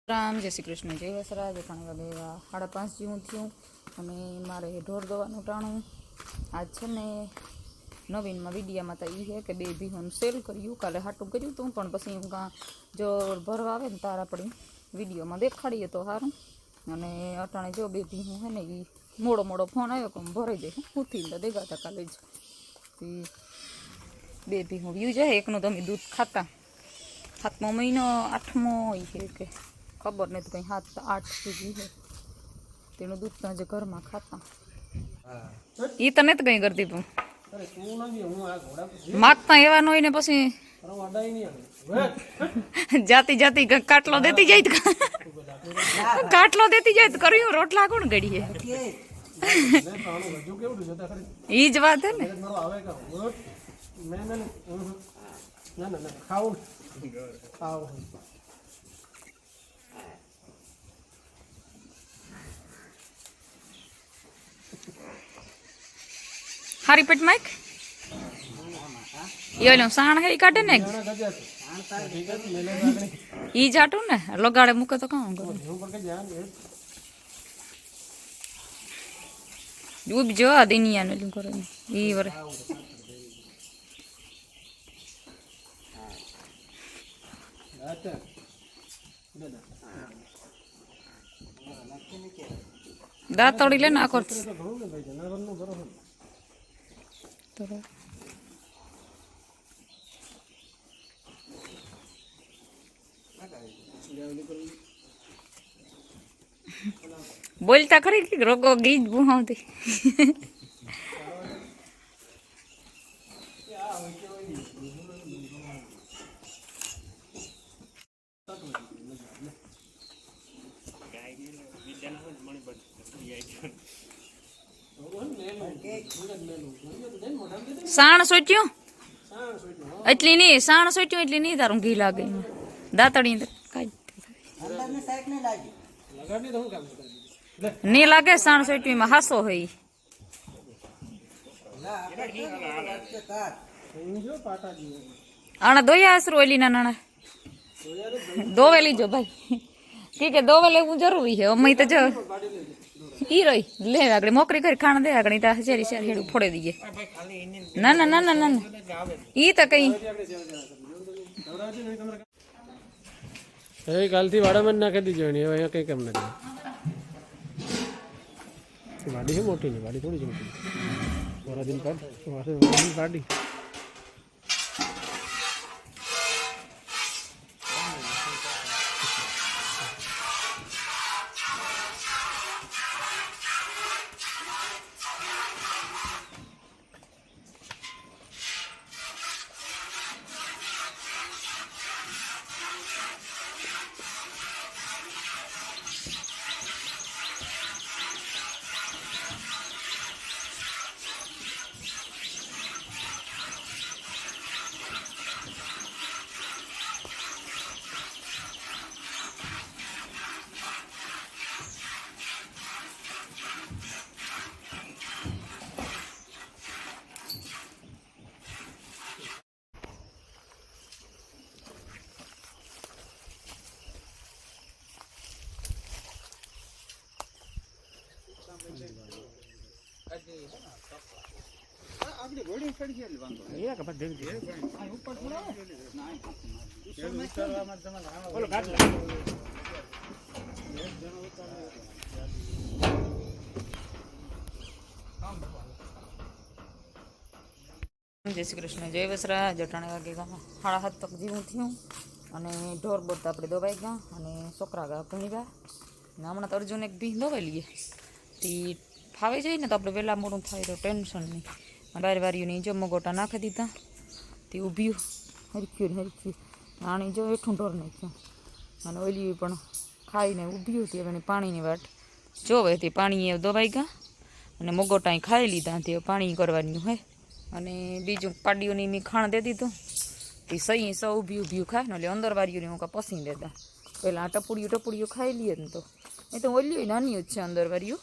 રામ જય શ્રી કૃષ્ણ જય વસરાજ. 5:30 જેવું થયું અને મારે ઢોર દવાનું ટાણું. આજ છે ને નવીનમાં વિડીયામાં તો એ છે કે 2 ભીહોનું સેલ કર્યું. કાલે હાટું કર્યું હતું પણ પછી હું કાં જો ભરવા આવે ને તાર આપણી વિડીયોમાં દેખાડીએ તો સારું. અને અટાણે જો 2 ભીહું છે ને એ મોડો ફોન આવ્યો કે ભરાઈ જાય. ઉઠી તો દેખાતા કાલે જ 2 ભીહું વ્યૂ જાય. એકનું તમે દૂધ ખાતા 7મો મહિનો 8મો હોય છે કે ખબર નથી, કંઈ 7-8 સુધી છે તેનું દૂધ તો જે ઘરમાં ખાતા. એ તો નથી કંઈ કરતી તું માગતા એવા ન હોય ને પછી જાતી કાટલો દેતી જાય કાટલો દેતી જાય તો કર્યું રોટલા કોણ ગળીએ એ જ વાત હે ને. હારી પેટ માઇક યો સાણ હે કાઢે ને ઈ જાટું ને લગાડે મૂકે તો કામ કરે. ઉબ જો દિનિયા ને લું કરે ઈ વરે દાતડી લે નાખો બોલતા ખરી કે રોગો ગીત બુહાવતી સાણ સોચ્યું એટલી નહીં, સાણ સોચ્યું એટલી નહીં તારું ઘી લાગે દાતડી નહીં લાગે. સાણ સોચ્યું એમાં હાસો હોય આણા દોયા હસરું ઓલી ના નાણા દોવે લીજો ભાઈ ઠીક હે દોવે લેવું જરૂરી છે. અમે તો જો ઈ રહી લે આગળ મોકરી કરી ખાણ દે આગળ તા શેરી હેડું ફોડે દઈએ. ના ઈ તો કઈ એ કાલથી વાડામાં નાખી દીજો ને હવે અહીંયા કઈ કામ નથી. વાડી છે મોટી ને વાડી થોડી જ મોટી વરાદીન કાઢી જય શ્રી કૃષ્ણ જય વસરા. જટાણે વાગે ગામમાં 7:30 તક જેવું થયું અને ઢોર બોર તો આપણે દવાઈ ગયા અને છોકરા ગયા ભણી ગયા. હમણાં તો અર્જુન એક ભી દવાઈ લઈએ તે ફાવી જાય ને તો આપણે વહેલા મોડું થાય તો ટેન્શન નહીં. વારીઓની જો મગોટા નાખી દીધા તે ઊભ્યું હરખ્યું આણી જો એઠું ઢોર નાખ્યું અને ઓલી પણ ખાઈને ઊભ્યું હતી. હવે પાણીની વાટ જોવે તે પાણી દવાઈ ગયા અને મગોટાઈ ખાઈ લીધા તે પાણી કરવાનું હોય. અને બીજું પાડીઓની મેં ખાણ દે દીધું તે સહી ઊભી ખાય ને એટલે અંદર વારીઓને હું કાં પસી દેતા. પહેલાં આ ટપુડીઓ ખાઈ લઈએ ને તો એ તો ઓલી નાની જ છે અંદર વારીઓ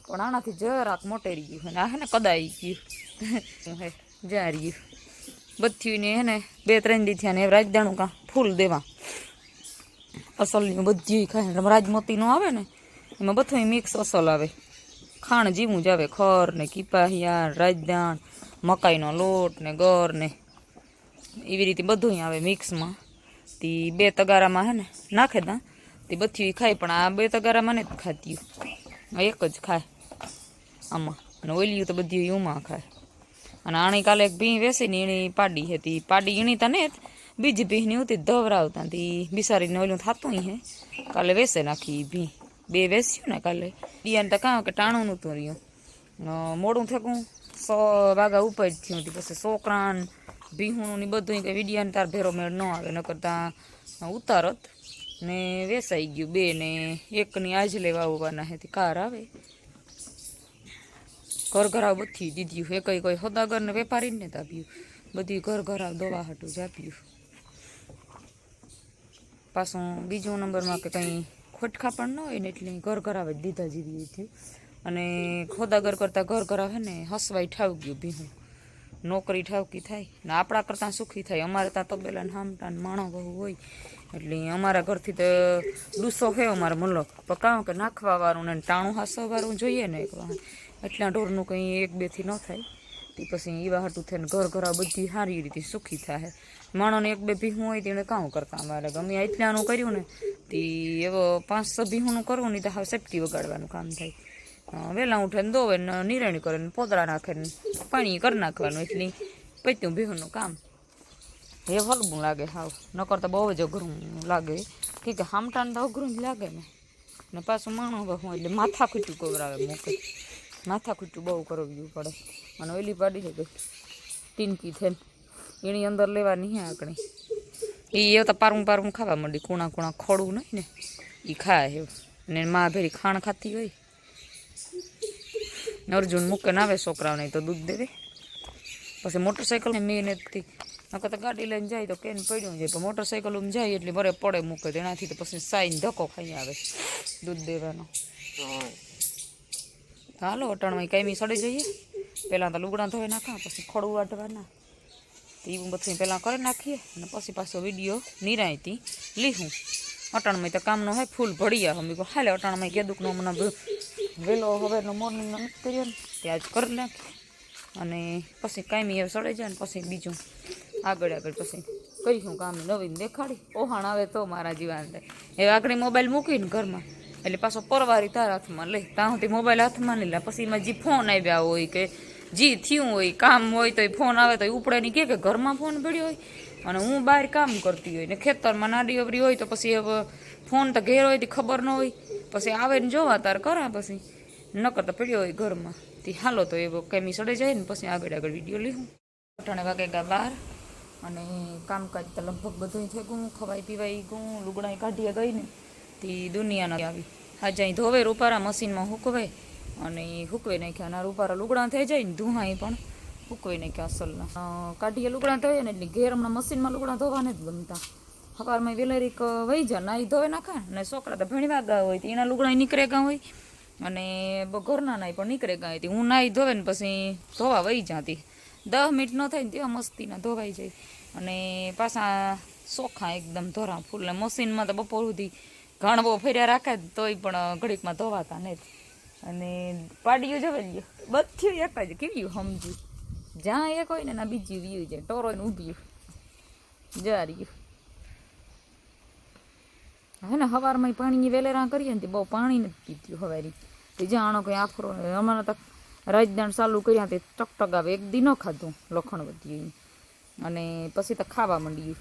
પણ આનાથી જરાક મોટેરી ગયું અને આ હે ને કદાઈ ગયું હે જા રહ્યું બધ્યું ને હે ને 2-3 દી થયા ને રાજદાણું કાં ફૂલ દેવા અસલની બધી ખાય. રાજમોતીનો આવે ને એમાં બધું મિક્સ અસલ આવે. ખાણ જીવું જ આવે. ખર ને કીપાહિયા, રાજદાણ, મકાઈનો લોટ ને ગર ને એવી રીતે બધું આવે મિક્સમાં. તે 2 તગારામાં હે ને નાખે તા તે બધી ખાય. પણ આ 2 તગારામાં ને જ ખાતી, એક જ ખાય આમાં. અને ઓલિયું તો બધી એમાં ખાય. અને આણી કાલે એક ભીં વેસી ને એની પાડી હતી. પાડી એની તને બીજી ભીંની હતી ધવરાવતા તી બિસારીને ઓલું થતું હે. કાલે વેસે નાખી ભીં 2 વેસ્યું ને કાલે. ડિયાને તો કાં કે ટાણું નહોતું રહ્યું. મોડું થયું 100 વાગ્યા ઉપર જ થયું હતી. પછી છોકરાન ભીહું ને બધું કે વિડિયાને તાર ભેરો મેળ ન આવે, ન કરતા ઉતારત ને વેસાઈ ગયું 2 ને 1ની આજ લેવા આવવાના હે કાર આવે. ઘર ઘરાવ બધી દીધ્યું. કોઈ સોદાગર ને વેપારી ને આપ્યું. બધી ઘર ઘરાવ દવા હાટું જ આપ્યું. પાછું બીજો નંબરમાં કે કંઈ ખોટખા પણ ન હોય ને એટલે ઘર ઘરાવ જ દીધા જેવી થયું. અને ખોદાગર કરતાં ઘર ઘરાવ હે ને હસવાઈ ઠાવ ગયું ભીહું. નોકરી ઠાવકી થાય ને આપણા કરતાં સુખી થાય. અમારે ત્યાં તબેલા ને હામટા ને માણો બહુ હોય એટલે અમારા ઘરથી તો ડૂસો છે અમારા મલક. પણ કાં કે નાખવા વાળું ને ટાણું હાસવાવાળું જોઈએ ને એક વાહન. એટલા ઢોરનું કંઈ 1-2થી ન થાય. તે પછી એવા હાટું થઈને ઘર ઘરા બધી સારી રીતે સુખી થાય. માણોને 1-2 ભીહું હોય તેને કામ કરતા અમારે ગમે એટલાનું કર્યું ને તે એવો 5-6 ભીહુંનું કરવું નહીં તો હવે સેફટી વગાડવાનું કામ થાય. વહેલા ઉઠે ને દોવે ને નિરાણી કરે ને પોદરા નાખે ને પાણી કરી નાખવાનું. એટલે પત્યું ભીહુંનું કામ. એ હલવું લાગે હાવ. નકર તો બહુ જ અઘરું લાગે. કે હામટાને તો અઘરું જ લાગે ને પાછું માણો હું એટલે માથા ખૂટું કવરાવે મોકે. માથા ખૂટું બહુ કરવું પડે. અને ઓલી પાડી છે ટીનકી થઈને એની અંદર લેવાની હે આકણી. એ તો પારું પારું ખાવા માંડી. કુણા કુણા ખોડું નહીં ને એ ખાય એવું. ને માં ભેરી ખાણ ખાતી હોય. અર્જુન મૂકીને આવે છોકરાઓને તો દૂધ દેવે. પછી મોટરસાઇકલ મેં નથી નકર તો ગાડી લઈને જાય તો કેને પડ્યું જાય. પણ મોટરસાઇકલમાં જાય એટલે બરે પડે મૂકે એનાથી તો પછી સાઈને ધક્કો ખાઈ આવે દૂધ દેવાનો. હાલો અટાણમાં કાયમી સડી જઈએ. પહેલાં તો લુગડા ધોઈ નાખા, પછી ખોડું વાટવાના. તો એવું બધું પહેલાં કરી નાખીએ અને પછી પાછો વિડીયો નિરાયતી લીધું. અટાણમાં તો કામનો હોય ફૂલ ભળ્યા. અમે કહો હાલે અટાણમાં કીધું કે મને વહેલો હવેનો મોર્નિંગનો નથી કર્યો ને ત્યાં જ કરી નાખીએ. અને પછી કાયમી હવે સડે જાય ને પછી બીજું આગળ પછી કરીશું કામ નવીન દેખાડી. ઓહાણ આવે તો મારા જીવાન થાય. હવે આગળ મોબાઈલ મૂકીને ઘરમાં એટલે પાછો પરવારી તારા હાથમાં લે. ત્યાં સુધી મોબાઈલ હાથમાં નહીં લે. પછી એમાં જે ફોન આવ્યા હોય કે જે થયું હોય કામ હોય તો એ ફોન આવે તો એ ઉપડે નહીં કે ઘરમાં ફોન પડ્યો હોય. અને હું બહાર કામ કરતી હોય ને ખેતરમાં નાડી અવરી હોય તો પછી હવે ફોન તો ઘેર હોય તો ખબર ન હોય. પછી આવે ને જોવા તાર કરા પછી નકર તો પડ્યો હોય ઘરમાં. તે હાલો તો એવો કેમી સડે જાય ને પછી આગળ વિડીયો લીધું. 8 વાગે ગયા 12 અને કામકાજ તો લગભગ બધું થઈ ગયું. ખવાઈ પીવાઈ ગયું. લુગડાઈ કાઢીએ ગઈ ને તે દુનિયા નથી આવી. આજે અહીં ધોવે રૂપારા મશીનમાં હૂકવે અને હૂકવી નાખ્યા. ના રૂપારા લુગડા થઈ જાય ને ધુહાઈ પણ હૂકવી નાખ્યા અસલના. કાઢીએ લુગડા ધોઈએ ને એટલે ઘેર હમણાં મશીનમાં લુગડા ધોવા નથી ગમતા. સવારમાં વેલેરીક વહી જા નાઈ ધોવે નાખા ને છોકરા તો ભણવા ગયા હોય તો એના લુગડા નીકળે ગયા હોય અને ઘરના નાઈ પણ નીકળે ગયા હતી. હું નાઈ ધોવે ને પછી ધોવા વહી જાતી. 10 મિનિટ ન થાય ને તેવા મસ્તીના ધોવાઈ જાય. અને પાછા ચોખ્ખા એકદમ ધોરા ફૂલ. મશીનમાં તો બપોર સુધી ઘણબો ફર્યા રાખે તોય પણ ઘડીકમાં ધોવાતા નહીં. અને પાડીયું જવે લ્યો બધું એક જ કેવું સમજ્યું. જ્યાં એક હોય ને એના બીજી વ્યૂ જાય ટોરો ને ઊભી જવાર્યું. હવે ને સવારમાં પાણી વેલેરા કરીએ ને બહુ પાણી નથી પીત્યું હવારી. તે જાણો કંઈ આફરો અમારે તો રાજદાણ ચાલુ કર્યા તે ટકટક આવે. એક દી ન ખાધું લખણ બધી અને પછી તો ખાવા માંડ્યું.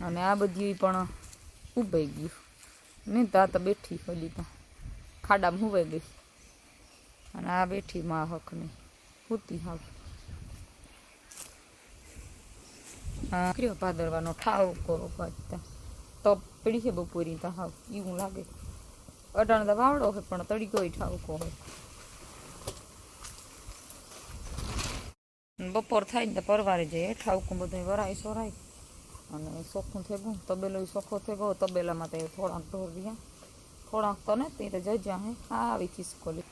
અને આ બધી પણ ઉભાઈ ગયું નહીં. તો આ તો બેઠી ઓલી તો ખાડામાં હુવાઈ ગઈ. અને આ બેઠી માં હક નહીં પૂતી હાવ. હા કર્યો ભાદરવાનો ઠાવ કરો પાછતા તો પડી છે બપોરી તો હાવ એવું લાગે. અટાણે તો વાવડો હોય પણ તડીકો ઠાવકો હોય. બપોર થાય ને તો પરવારે જાય. ઠાવકું બધું વરાય સોરાય અને ચોખ્ખું થઈ ગયું. તબેલો ચોખ્ખો થઈ ગયો. તબેલામાં તો થોડાક ઢોર રહ્યા. થોડાક તો નથી તો જજા હે આવી ખિસકોલી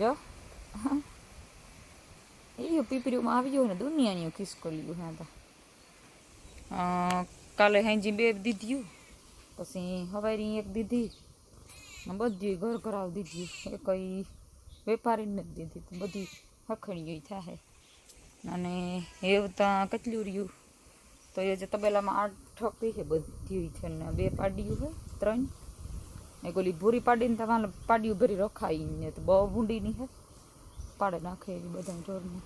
જો એ પીપરીમાં આવી ગયું ને દુનિયાની ખિસકોલ્યું હા. કાલે હાંજી 2 દીધ્યું પછી હવારી એક દીધી બધી ઘર કરાવી દીધી, એ કંઈ વેપારીને જ દીધી તો બધી હખણી ગઈ થાય. અને એવું ત્યાં કેટલું રહ્યું તો એ જે તબેલામાં 8 ઠકી છે બધી છે ને 2 પાડીયું છે 3 એક ઓલી ભૂરી પાડીને તમારે પાડીયું ભરી રખાઈ ને તો બહુ ભૂંડીની છે પાડે નાખે એવી બધા ઢોરને.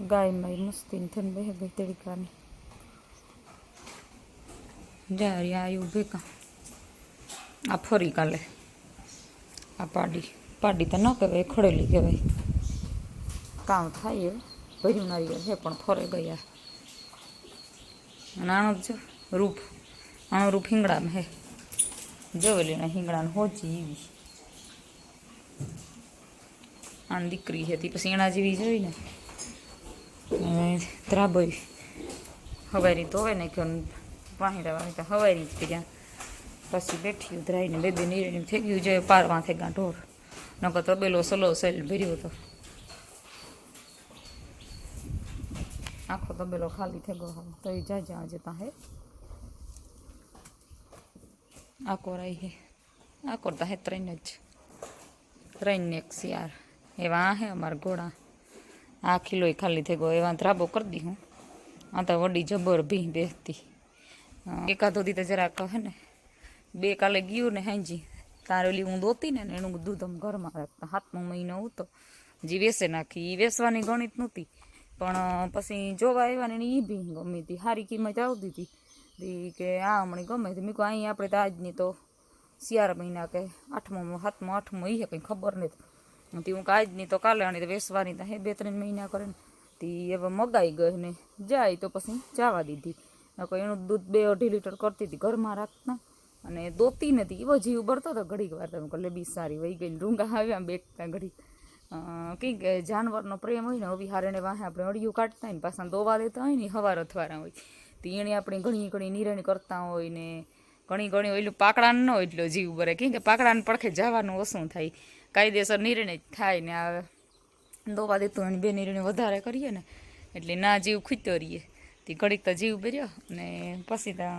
ગાય મારી મસ્તી થઈને બે ગઈ તડકાની જ્યારે આવ્યું ભેગા આ ફરી કાલે આ પાડી તો ન કહેવાય, ખડેલી કહેવાય. કામ થાય હવે ભર્યું નારિયેળ છે પણ ફરે ગયા. અને આનો જો રૂપ, આનો રૂપ હિંગડામાં હે, જોવેલી ને હિંગડાને હોચી એવી આની દીકરી હતી. પછી એના જેવી જોઈ ને ત્રાબઈ હવારી ધોવે ને કે વાહીરા વાહીતા હવારી જ કર્યા. પછી બેઠી ઉધરાઈને બે નીરણી થઈ ગયું જોઈએ પારવા થઈ ગયા ઢોર. નકર તબેલો સલો સેલ ભર્યો હતો, આખો તબેલો ખાલી થઈ ગયો તો એ જ્યાં જતા હે આકોર આવી હે. આકોર તો હે 3 જ, 3 ને 1 શિયાર એવા હે અમારા ઘોડા. આ કિલોય ખાલી થઈ ગયો એવા ધ્રાબો કરી દી હું. આ તો વડી જબર ભી બેસતી. એકાદો દી તો જરાક હે ને 2 કાલે ગયું ને હાંજી તારેલી હું દોતી ને એનું દૂધ આમ ઘરમાં રાખતા. 7મો મહિનો હતો જે વેસે નાખી, એ વેસવાની ગણિત નહોતી પણ પછી જોવા આવ્યા ને એ બી ગમી હતી, સારી કિંમત આવતી હતી કે આ હમણાં ગમે તે. મેં કહું અહીં આપણે તો આજની તો શિયાળા મહિના કે 8મો 7મો 8મો એ કંઈ ખબર નથી. હું આજની તો કાલે આની તો વેસવાની તો હે 2-3 મહિના કરે ને તી હવે મગાઈ ગઈ ને જાય તો પછી જવા દીધી. એનું દૂધ 2-2.5 લીટર કરતી હતી ઘરમાં રાખતા અને દોતી નથી. એવો જીવ બળતો હતો ઘડીક વાર. તમે કહો બી સારી વહી ગઈ, રૂંગા આવ્યા બેગતા ઘડીક. કંઈ કે જાનવરનો પ્રેમ હોય ને હવે હારેને વાહે આપણે અડિયું કાઢતા હોય ને પાછા દોવા દેતા હોય ને હવાર અથવારા હોય તો એણે આપણે ઘણી ઘણી નિરાણી કરતા હોય ને ઘણી ઓલું પાકડાને ન હોય એટલો જીવ બરે. કેમ કે પાકડાને પડખે જવાનું ઓછું થાય, કાયદેસર નિર્ણય જ થાય ને આ દોવા દેતું હોય ને 2 નિર્ણય વધારે કરીએ ને એટલે ના જીવ ખૂતો રહીએ. તે ઘડીક તો જીવ બેર્યો ને પછી તો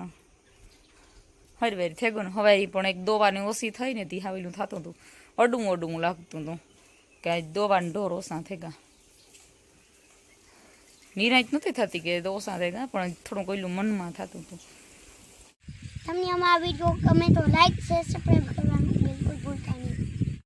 હરવેરી થઈ ગયું ને. હવારી પણ એક દોવાની ઓછી થઈ ને તી હાવેલું થતું હતું, અડું લાગતું હતું કે આજ દોવાને ઢોર ઓછા થઈ ગયા. નિરાશ નથી થતી કે ઓછા થઈ ગયા પણ થોડુંક ઓલું મનમાં થતું હતું. તમને અમારા વિડીયો ગમે તો લાઈક શેર સબસ્ક્રાઈબ કરો.